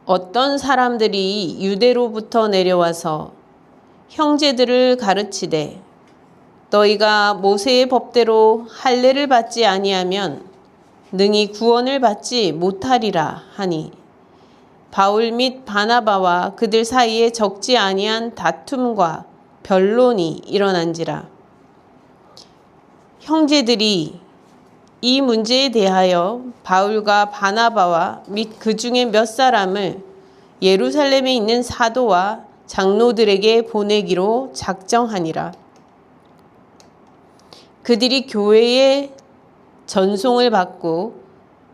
어떤 사람들이 유대로부터 내려와서 형제들을 가르치되 너희가 모세의 법대로 할례를 받지 아니하면 능히 구원을 받지 못하리라 하니 바울 및 바나바와 그들 사이에 적지 아니한 다툼과 변론이 일어난지라. 형제들이 이 문제에 대하여 바울과 바나바와 및 그 중에 몇 사람을 예루살렘에 있는 사도와 장로들에게 보내기로 작정하니라. 그들이 교회에 전송을 받고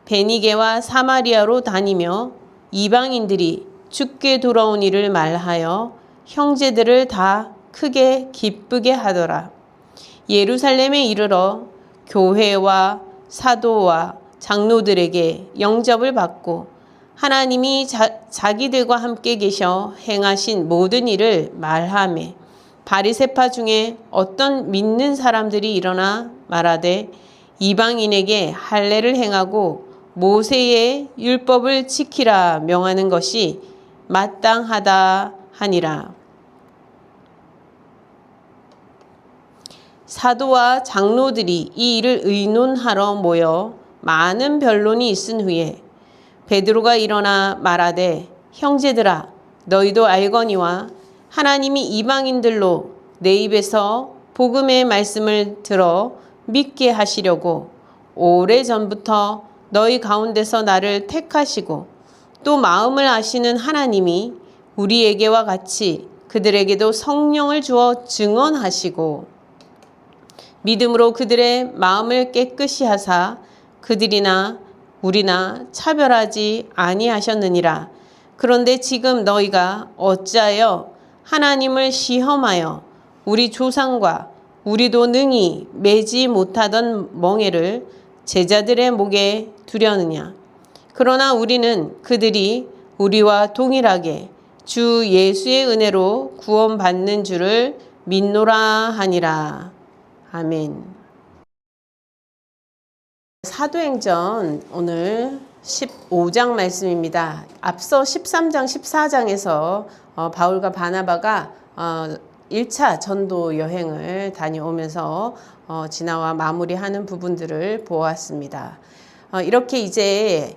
베니게와 사마리아로 다니며 이방인들이 주께 돌아온 일을 말하여 형제들을 다 크게 기쁘게 하더라. 예루살렘에 이르러 교회와 사도와 장로들에게 영접을 받고 하나님이 자기들과 함께 계셔 행하신 모든 일을 말하매 바리새파 중에 어떤 믿는 사람들이 일어나 말하되 이방인에게 할례를 행하고 모세의 율법을 지키라 명하는 것이 마땅하다 하니라. 사도와 장로들이 이 일을 의논하러 모여 많은 변론이 있은 후에 베드로가 일어나 말하되 형제들아 너희도 알거니와 하나님이 이방인들로 내 입에서 복음의 말씀을 들어 믿게 하시려고 오래전부터 너희 가운데서 나를 택하시고 또 마음을 아시는 하나님이 우리에게와 같이 그들에게도 성령을 주어 증언하시고 믿음으로 그들의 마음을 깨끗이 하사 그들이나 우리나 차별하지 아니하셨느니라. 그런데 지금 너희가 어찌하여 하나님을 시험하여 우리 조상과 우리도 능히 매지 못하던 멍에를 제자들의 목에 두려느냐. 그러나 우리는 그들이 우리와 동일하게 주 예수의 은혜로 구원받는 줄을 믿노라 하니라. 아멘. 사도행전 오늘 15장 말씀입니다. 앞서 13장, 14장에서 바울과 바나바가 1차 전도 여행을 다녀오면서 지나와 마무리하는 부분들을 보았습니다. 이렇게 이제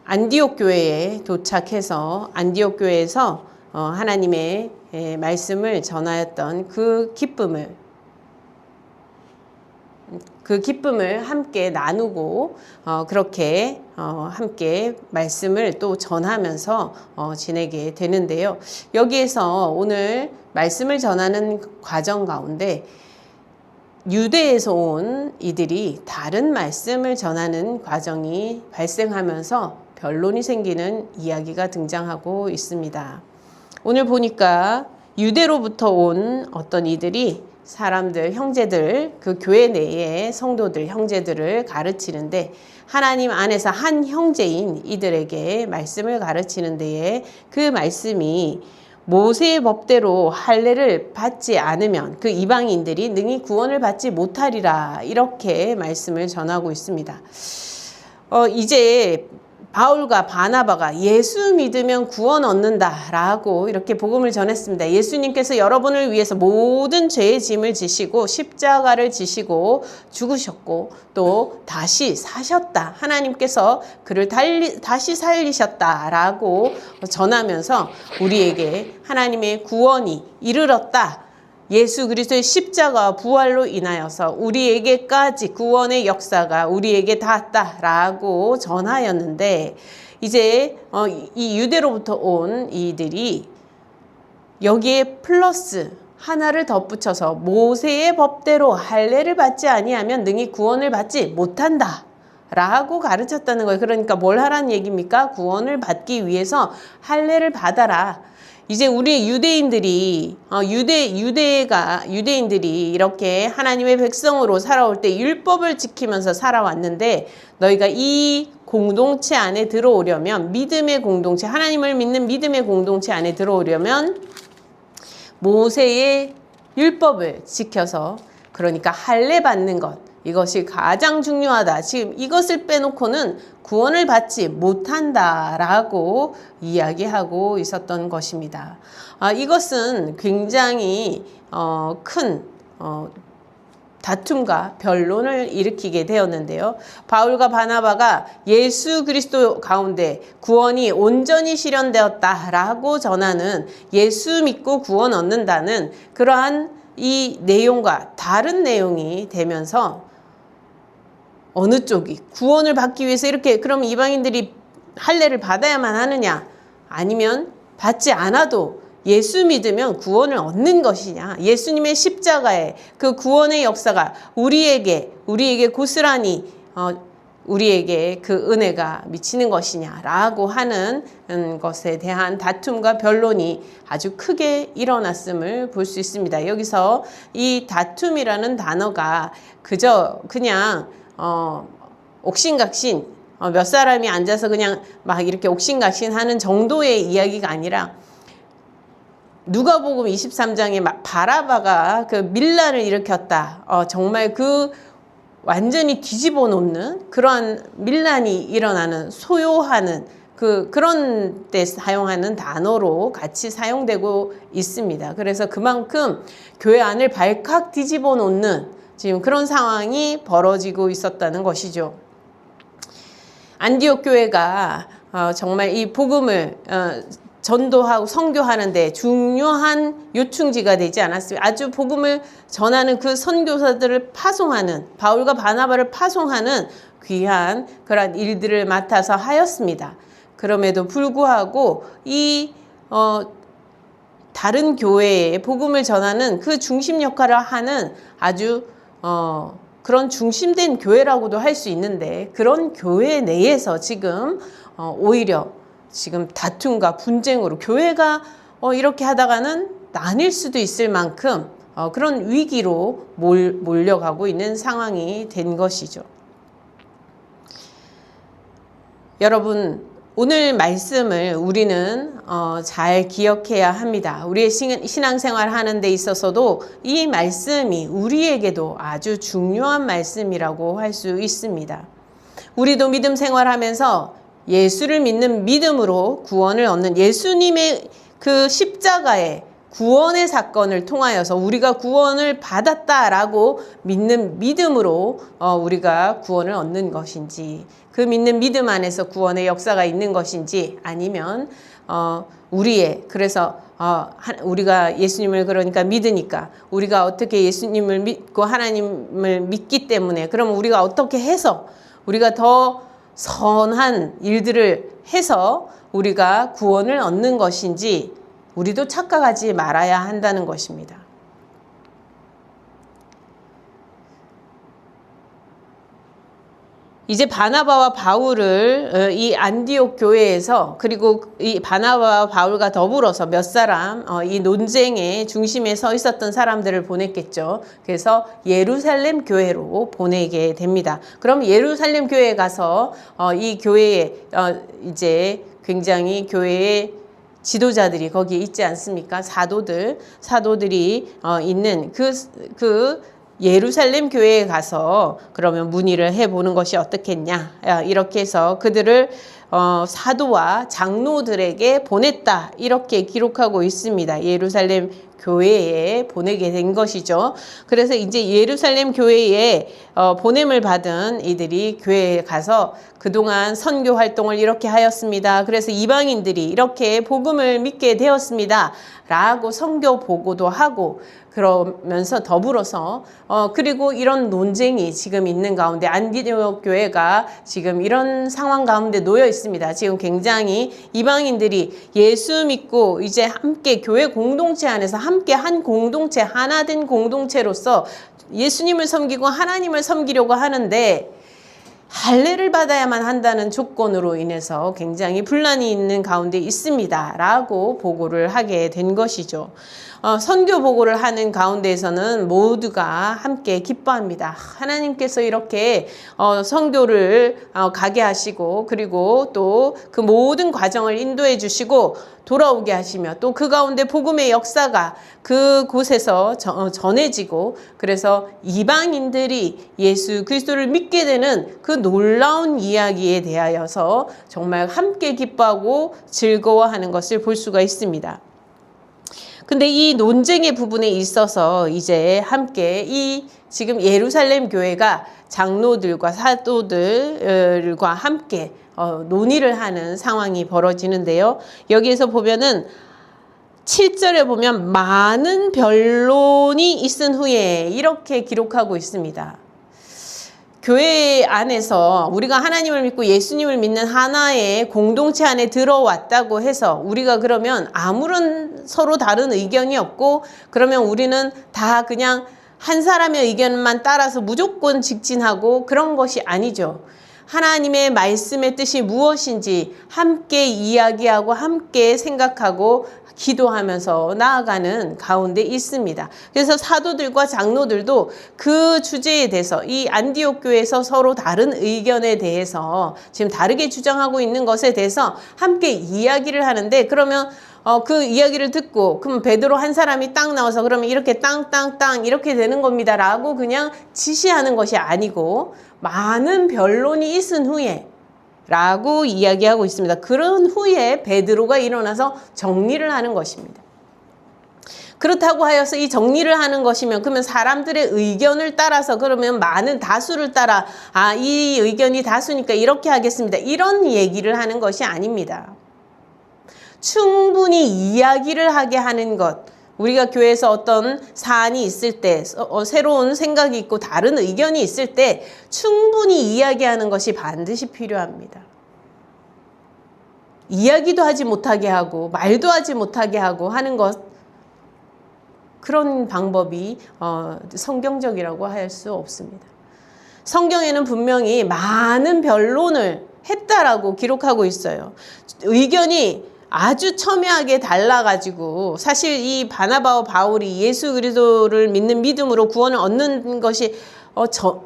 안디옥 교회에 도착해서 안디옥 교회에서 하나님의 말씀을 전하였던 그 기쁨을 함께 나누고 그렇게 함께 말씀을 또 전하면서 지내게 되는데요. 여기에서 오늘 말씀을 전하는 과정 가운데 유대에서 온 이들이 다른 말씀을 전하는 과정이 발생하면서 변론이 생기는 이야기가 등장하고 있습니다. 오늘 보니까 유대로부터 온 어떤 이들이 사람들, 형제들, 그 교회 내의 성도들, 형제들을 가르치는데 하나님 안에서 한 형제인 이들에게 말씀을 가르치는 데에 그 말씀이 모세의 법대로 할례를 받지 않으면 그 이방인들이 능히 구원을 받지 못하리라 이렇게 말씀을 전하고 있습니다. 이제 바울과 바나바가 예수 믿으면 구원 얻는다라고 이렇게 복음을 전했습니다. 예수님께서 여러분을 위해서 모든 죄의 짐을 지시고 십자가를 지시고 죽으셨고 또 다시 사셨다. 하나님께서 그를 다시 살리셨다라고 전하면서 우리에게 하나님의 구원이 이르렀다. 예수 그리스도의 십자가와 부활로 인하여서 우리에게까지 구원의 역사가 우리에게 닿았다라고 전하였는데 이제 이 유대로부터 온 이들이 여기에 플러스 하나를 덧붙여서 모세의 법대로 할례를 받지 아니하면 능히 구원을 받지 못한다 라고 가르쳤다는 거예요. 그러니까 뭘 하라는 얘기입니까? 구원을 받기 위해서 할례를 받아라. 이제 우리 유대인들이 유대인들이 이렇게 하나님의 백성으로 살아올 때 율법을 지키면서 살아왔는데 너희가 이 공동체 안에 들어오려면 믿음의 공동체, 하나님을 믿는 믿음의 공동체 안에 들어오려면 모세의 율법을 지켜서 그러니까 할례 받는 것, 이것이 가장 중요하다. 지금 이것을 빼놓고는 구원을 받지 못한다라고 이야기하고 있었던 것입니다. 이것은 굉장히 큰 다툼과 변론을 일으키게 되었는데요. 바울과 바나바가 예수 그리스도 가운데 구원이 온전히 실현되었다라고 전하는 예수 믿고 구원 얻는다는 그러한 이 내용과 다른 내용이 되면서 어느 쪽이 구원을 받기 위해서 이렇게 그럼 이방인들이 할례를 받아야만 하느냐, 아니면 받지 않아도 예수 믿으면 구원을 얻는 것이냐, 예수님의 십자가의 그 구원의 역사가 우리에게 고스란히 우리에게 그 은혜가 미치는 것이냐라고 하는 것에 대한 다툼과 변론이 아주 크게 일어났음을 볼 수 있습니다. 여기서 이 다툼이라는 단어가 그냥 옥신각신 몇 사람이 앉아서 그냥 막 이렇게 옥신각신 하는 정도의 이야기가 아니라, 누가복음 23장에 바라바가 그 밀란을 일으켰다. 정말 그 완전히 뒤집어 놓는 그러한 밀란이 일어나는, 소요하는 그런 때 사용하는 단어로 같이 사용되고 있습니다. 그래서 그만큼 교회 안을 발칵 뒤집어 놓는 지금 그런 상황이 벌어지고 있었다는 것이죠. 안디옥 교회가 정말 이 복음을 전도하고 선교하는데 중요한 요충지가 되지 않았습니다. 아주 복음을 전하는 그 선교사들을 파송하는, 바울과 바나바를 파송하는 귀한 그런 일들을 맡아서 하였습니다. 그럼에도 불구하고 이 다른 교회에 복음을 전하는 그 중심 역할을 하는 아주 그런 중심된 교회라고도 할 수 있는데, 그런 교회 내에서 지금 오히려 지금 다툼과 분쟁으로 교회가 이렇게 하다가는 나뉠 수도 있을 만큼 그런 위기로 몰려가고 있는 상황이 된 것이죠. 여러분, 오늘 말씀을 우리는 잘 기억해야 합니다. 우리의 신앙생활 하는 데 있어서도 이 말씀이 우리에게도 아주 중요한 말씀이라고 할 수 있습니다. 우리도 믿음 생활하면서 예수를 믿는 믿음으로 구원을 얻는, 예수님의 그 십자가의 구원의 사건을 통하여서 우리가 구원을 받았다라고 믿는 믿음으로 우리가 구원을 얻는 것인지, 그 믿는 믿음 안에서 구원의 역사가 있는 것인지, 아니면 그래서 우리가 예수님을 그러니까 믿으니까, 우리가 어떻게 예수님을 믿고 하나님을 믿기 때문에 그럼 우리가 어떻게 해서 우리가 더 선한 일들을 해서 우리가 구원을 얻는 것인지, 우리도 착각하지 말아야 한다는 것입니다. 이제 바나바와 바울을 이 안디옥 교회에서, 그리고 이 바나바와 바울과 더불어서 몇 사람 이 논쟁의 중심에 서 있었던 사람들을 보냈겠죠. 그래서 예루살렘 교회로 보내게 됩니다. 그럼 예루살렘 교회에 가서 이 교회에 이제 굉장히 교회의 지도자들이 거기에 있지 않습니까? 사도들이 있는 그 예루살렘 교회에 가서 그러면 문의를 해보는 것이 어떻겠냐, 이렇게 해서 그들을 사도와 장로들에게 보냈다, 이렇게 기록하고 있습니다. 예루살렘 교회에 보내게 된 것이죠. 그래서 이제 예루살렘 교회에 보냄을 받은 이들이 교회에 가서 그동안 선교 활동을 이렇게 하였습니다. 그래서 이방인들이 이렇게 복음을 믿게 되었습니다 라고 선교 보고도 하고, 그러면서 더불어서 그리고 이런 논쟁이 지금 있는 가운데 안디옥 교회가 지금 이런 상황 가운데 놓여 있습니다. 지금 굉장히 이방인들이 예수 믿고 이제 함께 교회 공동체 안에서 함께 한 공동체, 하나 된 공동체로서 예수님을 섬기고 하나님을 섬기려고 하는데, 할례를 받아야만 한다는 조건으로 인해서 굉장히 분란이 있는 가운데 있습니다 라고 보고를 하게 된 것이죠. 선교 보고를 하는 가운데에서는 모두가 함께 기뻐합니다. 하나님께서 이렇게 선교를 가게 하시고, 그리고 또 그 모든 과정을 인도해 주시고 돌아오게 하시며, 또 그 가운데 복음의 역사가 그곳에서 전해지고, 그래서 이방인들이 예수 그리스도를 믿게 되는 그 놀라운 이야기에 대하여서 정말 함께 기뻐하고 즐거워하는 것을 볼 수가 있습니다. 근데 이 논쟁의 부분에 있어서 이제 함께 이 지금 예루살렘 교회가 장로들과 사도들과 함께 논의를 하는 상황이 벌어지는데요. 여기에서 보면은 7절에 보면 많은 변론이 있은 후에 이렇게 기록하고 있습니다. 교회 안에서 우리가 하나님을 믿고 예수님을 믿는 하나의 공동체 안에 들어왔다고 해서 우리가 그러면 아무런 서로 다른 의견이 없고, 그러면 우리는 다 그냥 한 사람의 의견만 따라서 무조건 직진하고 그런 것이 아니죠. 하나님의 말씀의 뜻이 무엇인지 함께 이야기하고 함께 생각하고 기도하면서 나아가는 가운데 있습니다. 그래서 사도들과 장로들도 그 주제에 대해서, 이 안디옥 교회에서 서로 다른 의견에 대해서 지금 다르게 주장하고 있는 것에 대해서 함께 이야기를 하는데, 그러면 그 이야기를 듣고 그럼 베드로 한 사람이 딱 나와서 그러면 이렇게 땅땅땅 이렇게 되는 겁니다 라고 그냥 지시하는 것이 아니고, 많은 변론이 있은 후에 라고 이야기하고 있습니다. 그런 후에 베드로가 일어나서 정리를 하는 것입니다. 그렇다고 하여서 이 정리를 하는 것이면, 그러면 사람들의 의견을 따라서, 그러면 많은 다수를 따라 이 의견이 다수니까 이렇게 하겠습니다, 이런 얘기를 하는 것이 아닙니다. 충분히 이야기를 하게 하는 것, 우리가 교회에서 어떤 사안이 있을 때, 새로운 생각이 있고 다른 의견이 있을 때 충분히 이야기하는 것이 반드시 필요합니다. 이야기도 하지 못하게 하고 말도 하지 못하게 하고 하는 것, 그런 방법이 성경적이라고 할 수 없습니다. 성경에는 분명히 많은 변론을 했다라고 기록하고 있어요. 의견이 아주 첨예하게 달라가지고, 사실 이 바나바와 바울이 예수 그리스도를 믿는 믿음으로 구원을 얻는 것이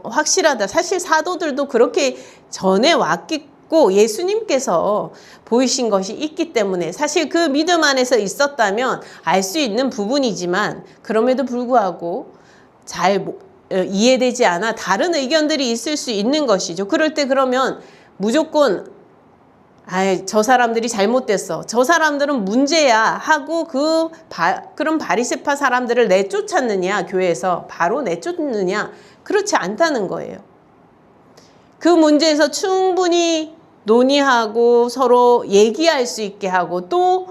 확실하다. 사실 사도들도 그렇게 전해왔고 예수님께서 보이신 것이 있기 때문에 사실 그 믿음 안에서 있었다면 알 수 있는 부분이지만, 그럼에도 불구하고 잘 이해되지 않아 다른 의견들이 있을 수 있는 것이죠. 그럴 때 그러면 무조건 저 사람들이 잘못됐어, 저 사람들은 문제야 하고 그런 바리새파 사람들을 내쫓았느냐, 교회에서 바로 내쫓느냐, 그렇지 않다는 거예요. 그 문제에서 충분히 논의하고 서로 얘기할 수 있게 하고, 또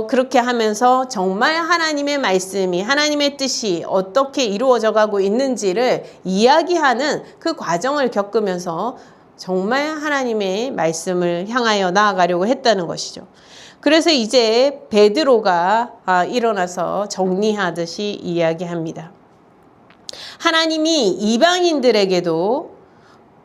그렇게 하면서 정말 하나님의 말씀이, 하나님의 뜻이 어떻게 이루어져 가고 있는지를 이야기하는 그 과정을 겪으면서 정말 하나님의 말씀을 향하여 나아가려고 했다는 것이죠. 그래서 이제 베드로가 일어나서 정리하듯이 이야기합니다. 하나님이 이방인들에게도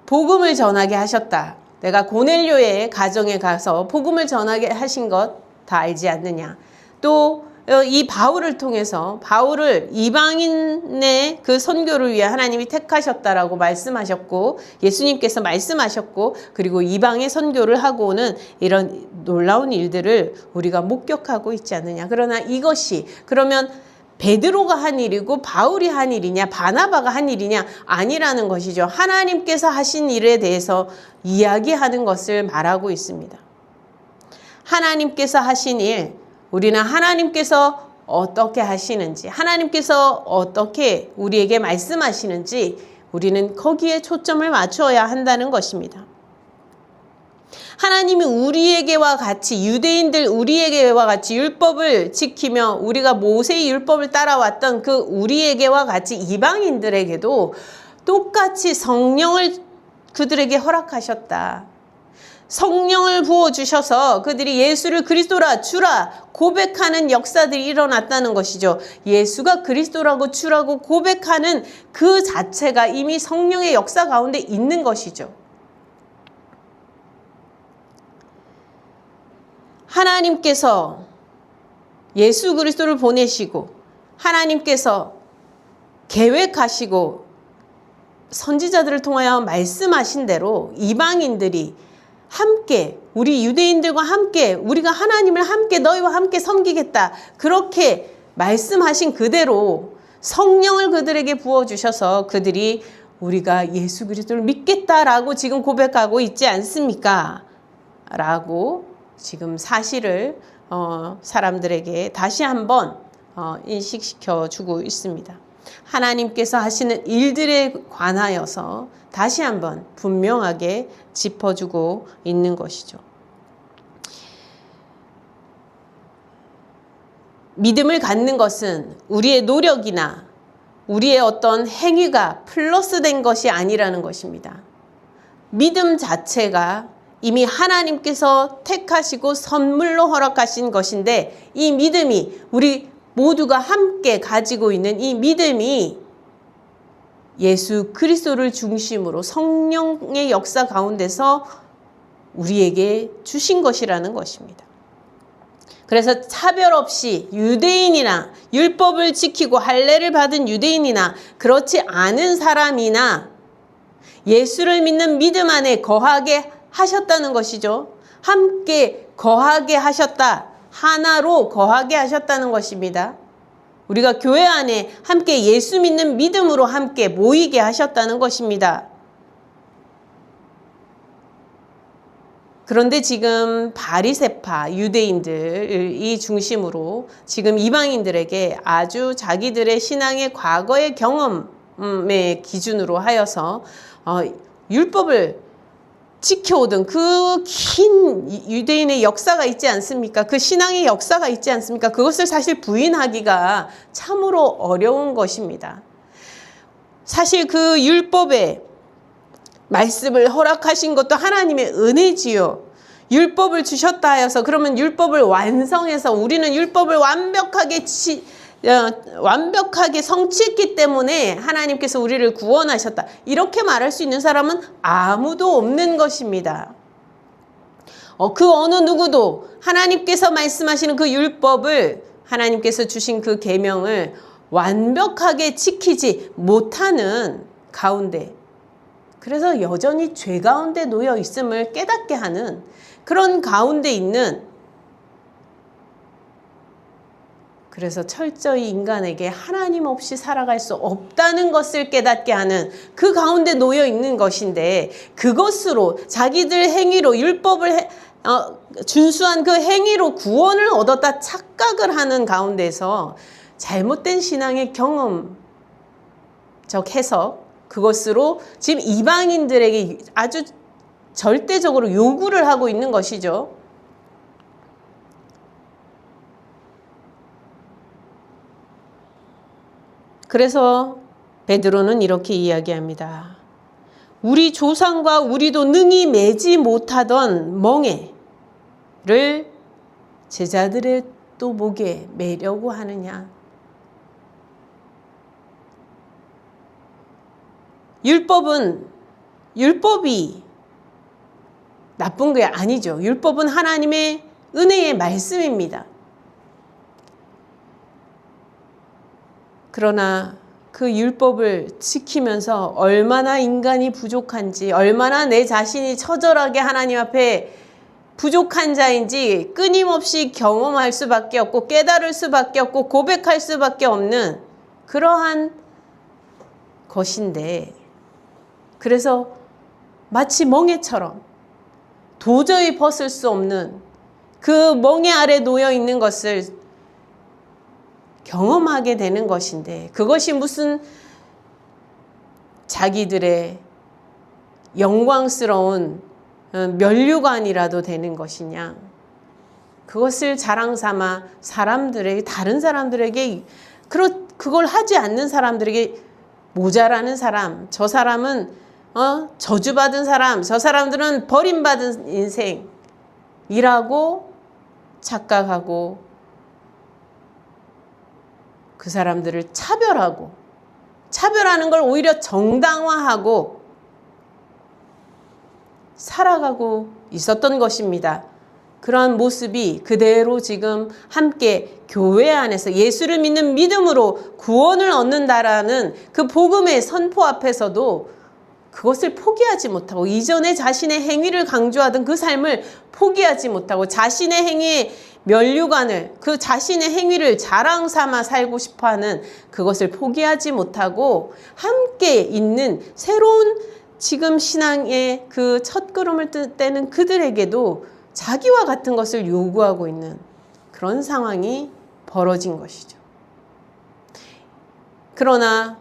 복음을 전하게 하셨다. 내가 고넬료의 가정에 가서 복음을 전하게 하신 것 다 알지 않느냐. 또 이 바울을 통해서, 바울을 이방인의 그 선교를 위해 하나님이 택하셨다라고 말씀하셨고, 예수님께서 말씀하셨고, 그리고 이방의 선교를 하고는 이런 놀라운 일들을 우리가 목격하고 있지 않느냐. 그러나 이것이 그러면 베드로가 한 일이고 바울이 한 일이냐, 바나바가 한 일이냐, 아니라는 것이죠. 하나님께서 하신 일에 대해서 이야기하는 것을 말하고 있습니다. 하나님께서 하신 일, 우리는 하나님께서 어떻게 하시는지, 하나님께서 어떻게 우리에게 말씀하시는지 우리는 거기에 초점을 맞추어야 한다는 것입니다. 하나님이 우리에게와 같이, 유대인들 우리에게와 같이 율법을 지키며 우리가 모세의 율법을 따라왔던 그 우리에게와 같이 이방인들에게도 똑같이 성령을 그들에게 허락하셨다. 성령을 부어주셔서 그들이 예수를 그리스도라 주라 고백하는 역사들이 일어났다는 것이죠. 예수가 그리스도라고 주라고 고백하는 그 자체가 이미 성령의 역사 가운데 있는 것이죠. 하나님께서 예수 그리스도를 보내시고 하나님께서 계획하시고 선지자들을 통하여 말씀하신 대로 이방인들이 함께 우리 유대인들과 함께 우리가 하나님을 함께 너희와 함께 섬기겠다 그렇게 말씀하신 그대로 성령을 그들에게 부어주셔서 그들이 우리가 예수 그리스도를 믿겠다라고 지금 고백하고 있지 않습니까? 라고 지금 사실을 사람들에게 다시 한번 인식시켜 주고 있습니다. 하나님께서 하시는 일들에 관하여서 다시 한번 분명하게 짚어주고 있는 것이죠. 믿음을 갖는 것은 우리의 노력이나 우리의 어떤 행위가 플러스된 것이 아니라는 것입니다. 믿음 자체가 이미 하나님께서 택하시고 선물로 허락하신 것인데 이 믿음이 우리 모두가 함께 가지고 있는 이 믿음이 예수 그리스도를 중심으로 성령의 역사 가운데서 우리에게 주신 것이라는 것입니다. 그래서 차별 없이 유대인이나 율법을 지키고 할례를 받은 유대인이나 그렇지 않은 사람이나 예수를 믿는 믿음 안에 거하게 하셨다는 것이죠. 함께 거하게 하셨다. 하나로 거하게 하셨다는 것입니다. 우리가 교회 안에 함께 예수 믿는 믿음으로 함께 모이게 하셨다는 것입니다. 그런데 지금 바리새파 유대인들이 중심으로 지금 이방인들에게 아주 자기들의 신앙의 과거의 경험의 기준으로 하여서 율법을 지켜오던 그 긴 유대인의 역사가 있지 않습니까? 그 신앙의 역사가 있지 않습니까? 그것을 사실 부인하기가 참으로 어려운 것입니다. 사실 그 율법의 말씀을 허락하신 것도 하나님의 은혜지요. 율법을 주셨다 하여서 그러면 율법을 완성해서 우리는 율법을 완벽하게 성취했기 때문에 하나님께서 우리를 구원하셨다. 이렇게 말할 수 있는 사람은 아무도 없는 것입니다. 그 어느 누구도 하나님께서 말씀하시는 그 율법을 하나님께서 주신 그 계명을 완벽하게 지키지 못하는 가운데 그래서 여전히 죄 가운데 놓여 있음을 깨닫게 하는 그런 가운데 있는 그래서 철저히 인간에게 하나님 없이 살아갈 수 없다는 것을 깨닫게 하는 그 가운데 놓여 있는 것인데 그것으로 자기들 행위로 율법을 준수한 그 행위로 구원을 얻었다 착각을 하는 가운데서 잘못된 신앙의 경험적 해석 그것으로 지금 이방인들에게 아주 절대적으로 요구를 하고 있는 것이죠. 그래서 베드로는 이렇게 이야기합니다. 우리 조상과 우리도 능히 매지 못하던 멍에를 제자들의 또 목에 매려고 하느냐. 율법이 나쁜 게 아니죠. 율법은 하나님의 은혜의 말씀입니다. 그러나 그 율법을 지키면서 얼마나 인간이 부족한지, 얼마나 내 자신이 처절하게 하나님 앞에 부족한 자인지 끊임없이 경험할 수밖에 없고 깨달을 수밖에 없고 고백할 수밖에 없는 그러한 것인데 그래서 마치 멍에처럼 도저히 벗을 수 없는 그 멍에 아래 놓여 있는 것을 경험하게 되는 것인데 그것이 무슨 자기들의 영광스러운 면류관이라도 되는 것이냐. 그것을 자랑 삼아 다른 사람들에게 그걸 하지 않는 사람들에게 모자라는 사람, 저 사람은 저주받은 사람, 저 사람들은 버림받은 인생이라고 착각하고 그 사람들을 차별하는 걸 오히려 정당화하고 살아가고 있었던 것입니다. 그러한 모습이 그대로 지금 함께 교회 안에서 예수를 믿는 믿음으로 구원을 얻는다라는 그 복음의 선포 앞에서도 그것을 포기하지 못하고 이전에 자신의 행위를 강조하던 그 삶을 포기하지 못하고 자신의 행위에 면류관을 그 자신의 행위를 자랑 삼아 살고 싶어하는 그것을 포기하지 못하고 함께 있는 새로운 지금 신앙의 그 첫걸음을 떼는 그들에게도 자기와 같은 것을 요구하고 있는 그런 상황이 벌어진 것이죠. 그러나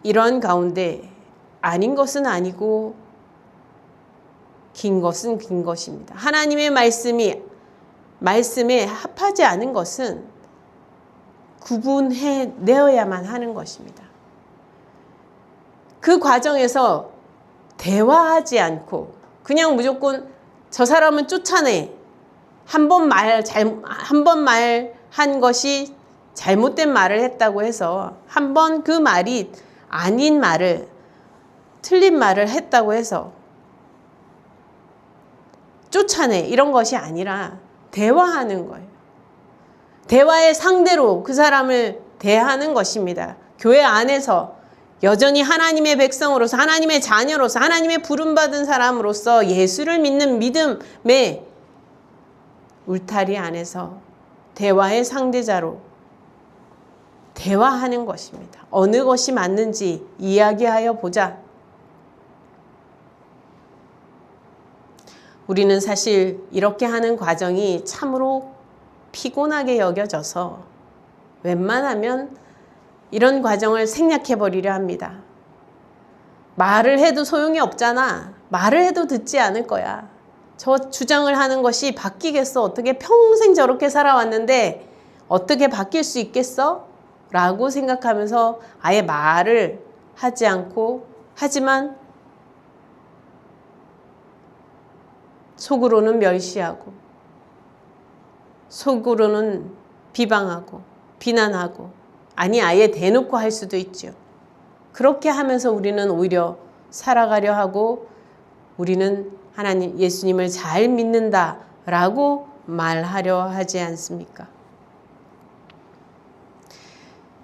이러한 가운데 아닌 것은 아니고 긴 것은 긴 것입니다. 하나님의 말씀에 합하지 않은 것은 구분해 내어야만 하는 것입니다. 그 과정에서 대화하지 않고 그냥 무조건 저 사람은 쫓아내. 한 번 말한 것이 잘못된 말을 했다고 해서 한 번 그 말이 아닌 말을 틀린 말을 했다고 해서 쫓아내 이런 것이 아니라 대화하는 거예요. 대화의 상대로 그 사람을 대하는 것입니다. 교회 안에서 여전히 하나님의 백성으로서 하나님의 자녀로서 하나님의 부름받은 사람으로서 예수를 믿는 믿음의 울타리 안에서 대화의 상대자로 대화하는 것입니다. 어느 것이 맞는지 이야기하여 보자. 우리는 사실 이렇게 하는 과정이 참으로 피곤하게 여겨져서 웬만하면 이런 과정을 생략해버리려 합니다. 말을 해도 소용이 없잖아. 말을 해도 듣지 않을 거야. 저 주장을 하는 것이 바뀌겠어? 어떻게 평생 저렇게 살아왔는데 어떻게 바뀔 수 있겠어? 라고 생각하면서 아예 말을 하지 않고 하지만 속으로는 멸시하고 속으로는 비방하고 비난하고 아니 아예 대놓고 할 수도 있죠. 그렇게 하면서 우리는 오히려 살아가려 하고 우리는 하나님 예수님을 잘 믿는다라고 말하려 하지 않습니까?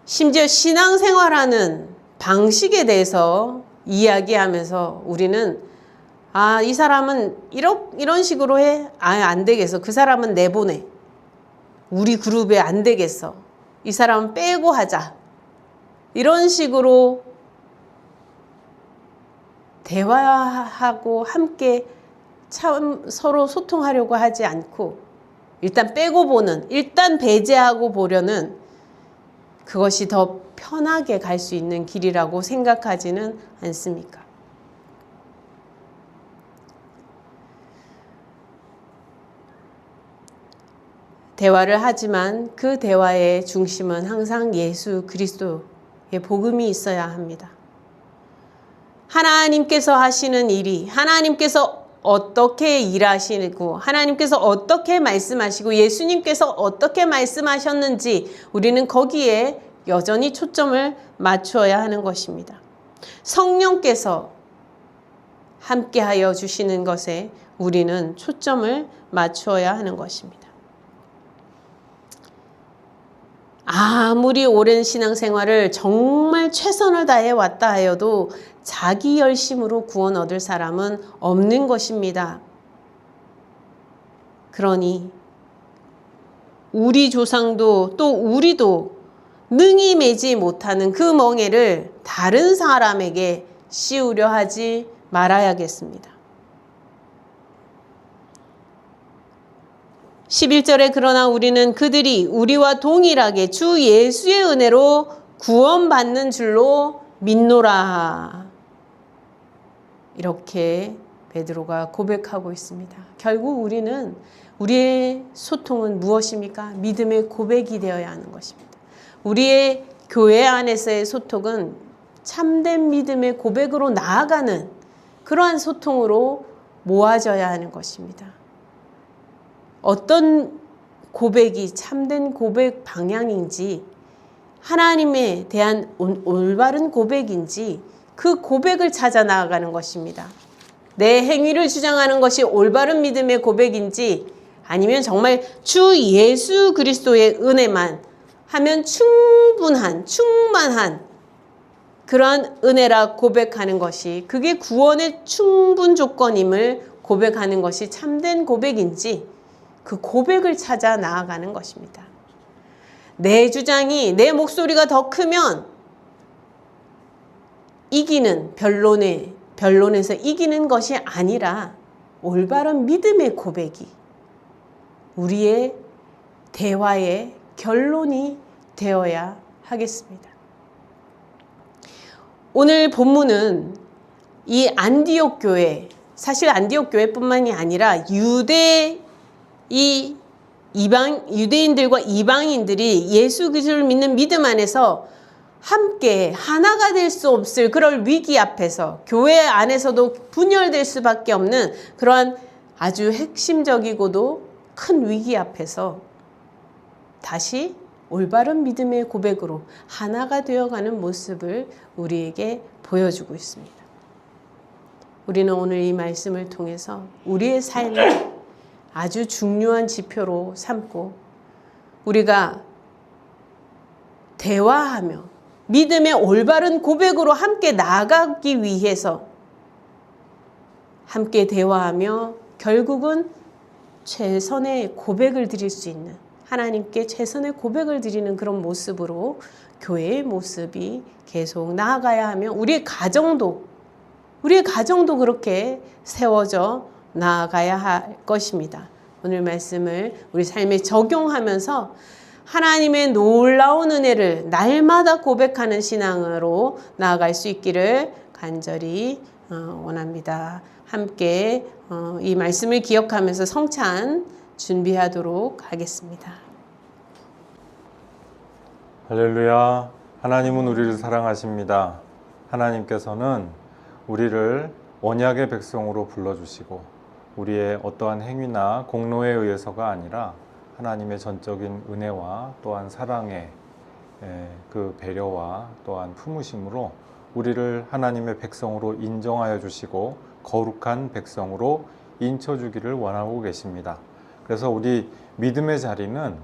심지어 신앙생활하는 방식에 대해서 이야기하면서 우리는 이 사람은 이런 식으로 해? 안 되겠어. 그 사람은 내보내. 우리 그룹에 안 되겠어. 이 사람은 빼고 하자. 이런 식으로 대화하고 함께 참 서로 소통하려고 하지 않고 일단 빼고 보는, 일단 배제하고 보려는 그것이 더 편하게 갈 수 있는 길이라고 생각하지는 않습니까? 대화를 하지만 그 대화의 중심은 항상 예수 그리스도의 복음이 있어야 합니다. 하나님께서 하시는 일이 하나님께서 어떻게 일하시고 하나님께서 어떻게 말씀하시고 예수님께서 어떻게 말씀하셨는지 우리는 거기에 여전히 초점을 맞추어야 하는 것입니다. 성령께서 함께하여 주시는 것에 우리는 초점을 맞추어야 하는 것입니다. 아무리 오랜 신앙생활을 정말 최선을 다해 왔다 하여도 자기 열심으로 구원 얻을 사람은 없는 것입니다. 그러니 우리 조상도 또 우리도 능히 매지 못하는 그 멍에를 다른 사람에게 씌우려 하지 말아야겠습니다. 11절에 그러나 우리는 그들이 우리와 동일하게 주 예수의 은혜로 구원받는 줄로 믿노라. 이렇게 베드로가 고백하고 있습니다. 결국 우리의 소통은 무엇입니까? 믿음의 고백이 되어야 하는 것입니다. 우리의 교회 안에서의 소통은 참된 믿음의 고백으로 나아가는 그러한 소통으로 모아져야 하는 것입니다. 어떤 고백이 참된 고백 방향인지 하나님에 대한 올바른 고백인지 그 고백을 찾아 나아가는 것입니다. 내 행위를 주장하는 것이 올바른 믿음의 고백인지 아니면 정말 주 예수 그리스도의 은혜만 하면 충만한 그러한 은혜라 고백하는 것이 그게 구원의 충분 조건임을 고백하는 것이 참된 고백인지 그 고백을 찾아 나아가는 것입니다. 내 주장이 내 목소리가 더 크면 이기는 변론에서 이기는 것이 아니라 올바른 믿음의 고백이 우리의 대화의 결론이 되어야 하겠습니다. 오늘 본문은 이 안디옥 교회, 사실 안디옥 교회뿐만이 아니라 유대인들과 이방인들이 예수 그리스도를 믿는 믿음 안에서 함께 하나가 될 수 없을 그럴 위기 앞에서 교회 안에서도 분열될 수밖에 없는 그러한 아주 핵심적이고도 큰 위기 앞에서 다시 올바른 믿음의 고백으로 하나가 되어가는 모습을 우리에게 보여주고 있습니다. 우리는 오늘 이 말씀을 통해서 우리의 삶을 아주 중요한 지표로 삼고 우리가 대화하며 믿음의 올바른 고백으로 함께 나아가기 위해서 함께 대화하며 결국은 최선의 고백을 드릴 수 있는 하나님께 최선의 고백을 드리는 그런 모습으로 교회의 모습이 계속 나아가야 하며 우리의 가정도 그렇게 세워져 나아가야 할 것입니다. 오늘 말씀을 우리 삶에 적용하면서 하나님의 놀라운 은혜를 날마다 고백하는 신앙으로 나아갈 수 있기를 간절히 원합니다. 함께 이 말씀을 기억하면서 성찬 준비하도록 하겠습니다. 할렐루야. 하나님은 우리를 사랑하십니다. 하나님께서는 우리를 언약의 백성으로 불러주시고 우리의 어떠한 행위나 공로에 의해서가 아니라 하나님의 전적인 은혜와 또한 사랑의 그 배려와 또한 품으심으로 우리를 하나님의 백성으로 인정하여 주시고 거룩한 백성으로 인쳐주기를 원하고 계십니다. 그래서 우리 믿음의 자리는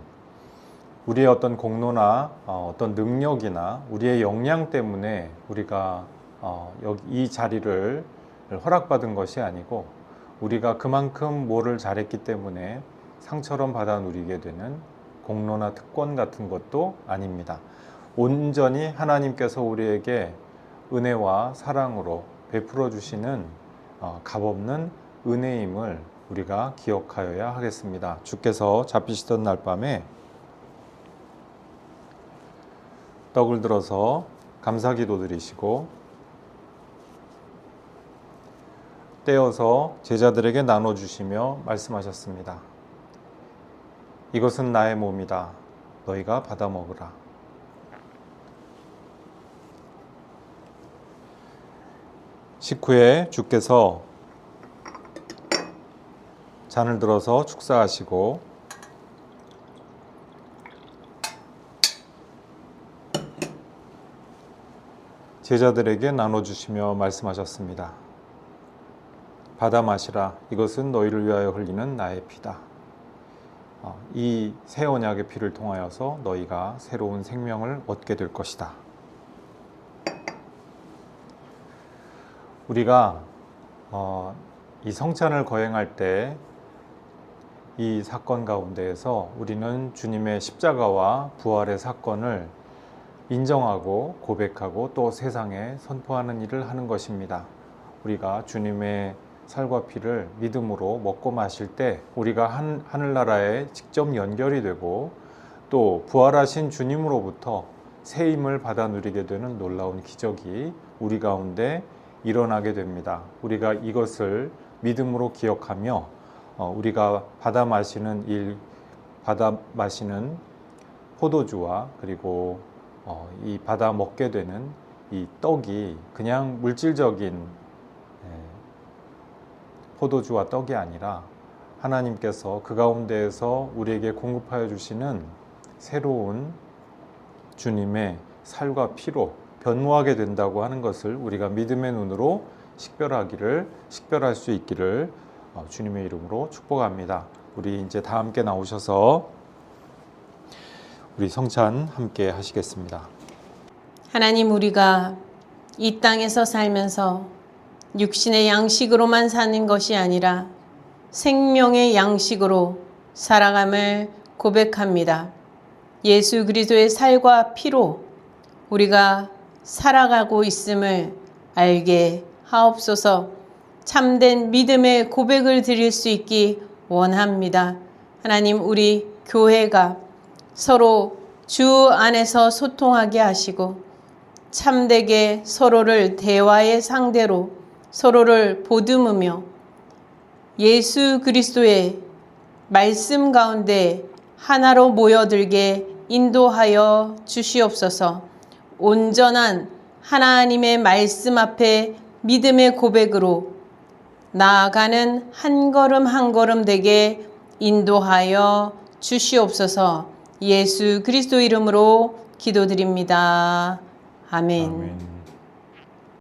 우리의 어떤 공로나 어떤 능력이나 우리의 역량 때문에 우리가 이 자리를 허락받은 것이 아니고 우리가 그만큼 뭐를 잘했기 때문에 상처럼 받아 누리게 되는 공로나 특권 같은 것도 아닙니다. 온전히 하나님께서 우리에게 은혜와 사랑으로 베풀어 주시는 값없는 은혜임을 우리가 기억하여야 하겠습니다. 주께서 잡히시던 날 밤에 떡을 들어서 감사기도 드리시고 떼어서 제자들에게 나눠주시며 말씀하셨습니다. 이것은 나의 몸이다. 너희가 받아 먹으라. 식후에 주께서 잔을 들어서 축사하시고 제자들에게 나눠주시며 말씀하셨습니다. 받아 마시라. 이것은 너희를 위하여 흘리는 나의 피다. 이 새 언약의 피를 통하여서 너희가 새로운 생명을 얻게 될 것이다. 우리가 이 성찬을 거행할 때 이 사건 가운데에서 우리는 주님의 십자가와 부활의 사건을 인정하고 고백하고 또 세상에 선포하는 일을 하는 것입니다. 우리가 주님의 살과 피를 믿음으로 먹고 마실 때 우리가 하늘나라에 직접 연결이 되고 또 부활하신 주님으로부터 새 힘을 받아 누리게 되는 놀라운 기적이 우리 가운데 일어나게 됩니다. 우리가 이것을 믿음으로 기억하며 우리가 받아 마시는 포도주와 그리고 이 받아 먹게 되는 이 떡이 그냥 물질적인 포도주와 떡이 아니라 하나님께서 그 가운데에서 우리에게 공급하여 주시는 새로운 주님의 살과 피로 변모하게 된다고 하는 것을 우리가 믿음의 눈으로 식별할 수 있기를 주님의 이름으로 축복합니다. 우리 이제 다 함께 나오셔서 우리 성찬 함께 하시겠습니다. 하나님, 우리가 이 땅에서 살면서 육신의 양식으로만 사는 것이 아니라 생명의 양식으로 살아감을 고백합니다. 예수 그리스도의 살과 피로 우리가 살아가고 있음을 알게 하옵소서. 참된 믿음의 고백을 드릴 수 있기 원합니다. 하나님, 우리 교회가 서로 주 안에서 소통하게 하시고 참되게 서로를 대화의 상대로 서로를 보듬으며 예수 그리스도의 말씀 가운데 하나로 모여들게 인도하여 주시옵소서. 온전한 하나님의 말씀 앞에 믿음의 고백으로 나아가는 한 걸음 한 걸음 되게 인도하여 주시옵소서. 예수 그리스도 이름으로 기도드립니다. 아멘. 아멘.